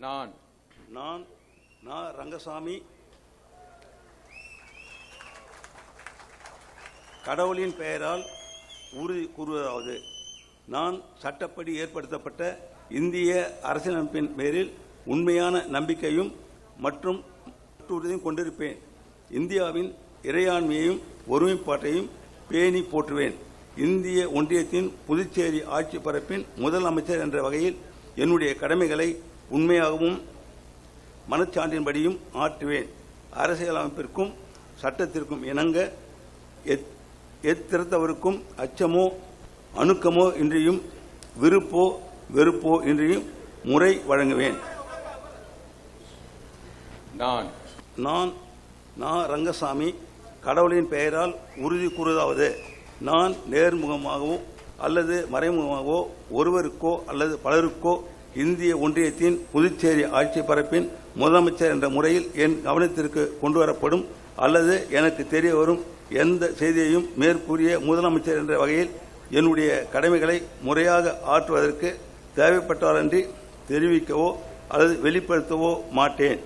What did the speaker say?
நான் ரங்கசாமி கடவுளின் பெயரால் உறுதி கூறுவதாவது, நான் சட்டப்படி ஏற்படுத்தப்பட்ட இந்திய அரசியலமைப்பின் பேரில் உண்மையான நம்பிக்கையும் மற்றும் உறுதியும் கொண்டிருப்பேன். இந்தியாவின் இறையாண்மையையும் ஒருமைப்பாட்டையும் பேணி போற்றுவேன். இந்திய ஒன்றியத்தின் புதுச்சேரி ஆட்சி பரப்பின் முதல் அமைச்சர் என்ற வகையில் என்னுடைய கடமைகளை உண்மையாகவும் மனச்சான்றின்படியும் ஆற்றுவேன். அரசியலமைப்பிற்கும் சட்டத்திற்கும் இணங்க எத்திருத்தவருக்கும் அச்சமோ அணுக்கமோ இன்றியும் விருப்போ வெறுப்போ இன்றியும் முறை வழங்குவேன். நான் ரங்கசாமி கடவுளின் பெயரால் உறுதி கூறுவதாவது, நான் நேர்முகமாகவோ அல்லது மறைமுகமாகவோ ஒருவருக்கோ அல்லது பலருக்கோ இந்திய ஒன்றியத்தின் புதுச்சேரி ஆட்சி பரப்பின் முதலமைச்சர் என்ற முறையில் என் கவனத்திற்கு கொண்டுவரப்படும் அல்லது எனக்கு தெரிய வரும் எந்த செய்தியையும் மேற்கூறிய முதலமைச்சர் என்ற வகையில் என்னுடைய கடமைகளை முறையாக ஆற்றுவதற்கு தேவைப்பட்டாலன்றி தெரிவிக்கவோ அல்லது வெளிப்படுத்தவோ மாட்டேன்.